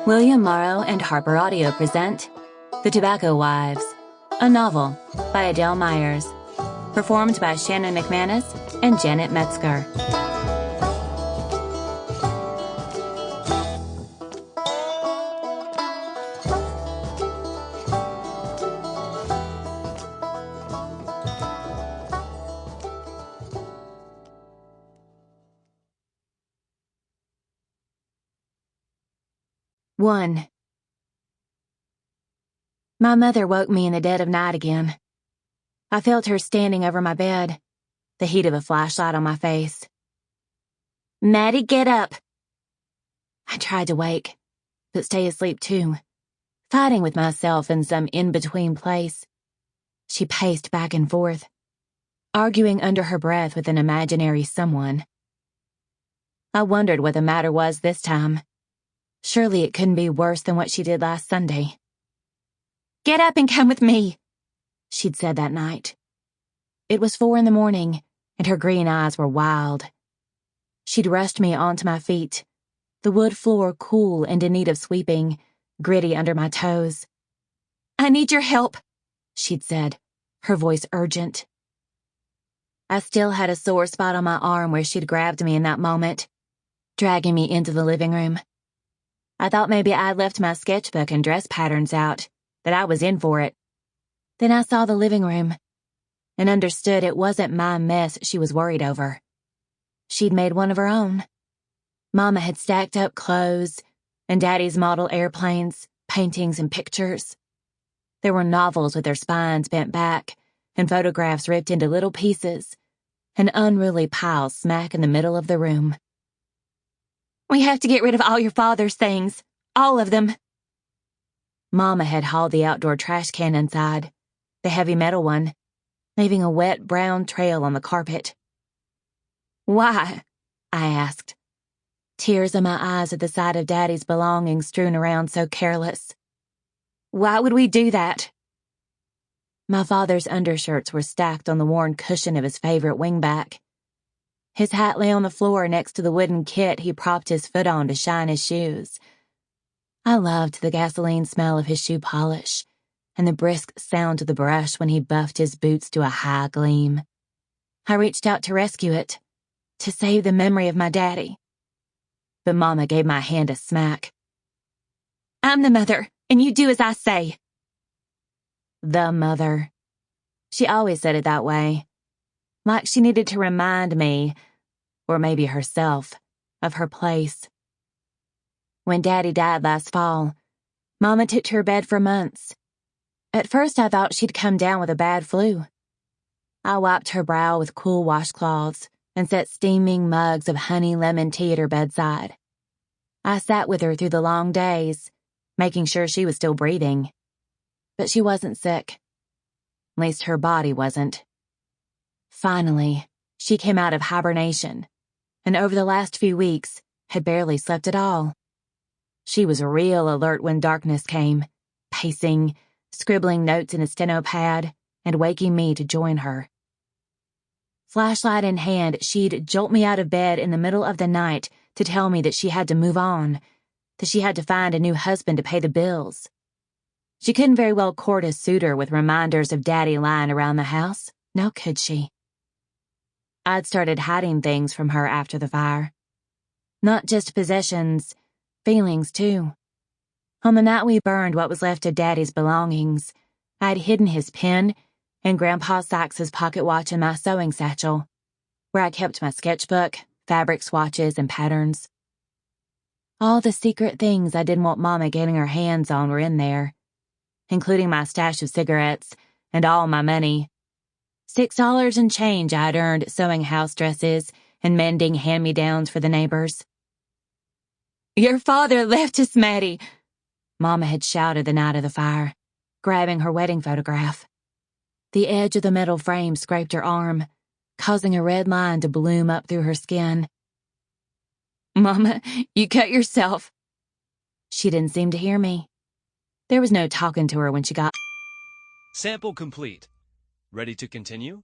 William Morrow and HarperAudio present The Tobacco Wives, a novel by Adele Myers, performed by Shannon Mcmanus and Janet Metzger. One. My mother woke me in the dead of night again. I felt her standing over my bed, the heat of a flashlight on my face. "Maddie, get up!" I tried to wake, but stay asleep too, fighting with myself in some in-between place. She paced back and forth, arguing under her breath with an imaginary someone. I wondered what the matter was this time. Surely it couldn't be worse than what she did last Sunday. "Get up and come with me," she'd said that night. It was 4 a.m, and her green eyes were wild. She'd rushed me onto my feet, the wood floor cool and in need of sweeping, gritty under my toes. "I need your help," she'd said, her voice urgent. I still had a sore spot on my arm where she'd grabbed me in that moment, dragging me into the living room. I thought maybe I'd left my sketchbook and dress patterns out, that I was in for it. Then I saw the living room and understood it wasn't my mess she was worried over. She'd made one of her own. Mama had stacked up clothes and Daddy's model airplanes, paintings, and pictures. There were novels with their spines bent back and photographs ripped into little pieces, an unruly pile smack in the middle of the room. "We have to get rid of all your father's things. All of them." Mama had hauled the outdoor trash can inside, the heavy metal one, leaving a wet brown trail on the carpet. "Why?" I asked, tears in my eyes at the sight of Daddy's belongings strewn around so careless. "Why would we do that?" My father's undershirts were stacked on the worn cushion of his favorite wingback. His hat lay on the floor next to the wooden kit he propped his foot on to shine his shoes. I loved the gasoline smell of his shoe polish and the brisk sound of the brush when he buffed his boots to a high gleam. I reached out to rescue it, to save the memory of my daddy. But Mama gave my hand a smack. "I'm the mother, and you do as I say." The mother. She always said it that way. Like she needed to remind me, or maybe herself, of her place. When Daddy died last fall, Mama took to her bed for months. At first I thought she'd come down with a bad flu. I wiped her brow with cool washcloths and set steaming mugs of honey lemon tea at her bedside. I sat with her through the long days, making sure she was still breathing. But she wasn't sick. At least her body wasn't. Finally, she came out of hibernation, and over the last few weeks had barely slept at all. She was real alert when darkness came, pacing, scribbling notes in a steno pad, and waking me to join her. Flashlight in hand, she'd jolt me out of bed in the middle of the night to tell me that she had to move on, that she had to find a new husband to pay the bills. She couldn't very well court a suitor with reminders of Daddy lying around the house, now could she? I'd started hiding things from her after the fire. Not just possessions, feelings too. On the night we burned what was left of Daddy's belongings, I'd hidden his pen and Grandpa Sykes' pocket watch in my sewing satchel, where I kept my sketchbook, fabric swatches, and patterns. All the secret things I didn't want Mama getting her hands on were in there, including my stash of cigarettes and all my money. $6 and change I'd earned sewing house dresses and mending hand-me-downs for the neighbors. "Your father left us, Maddie," Mama had shouted the night of the fire, grabbing her wedding photograph. The edge of the metal frame scraped her arm, causing a red line to bloom up through her skin. "Mama, you cut yourself." She didn't seem to hear me. There was no talking to her when she got... Sample complete. Ready to continue?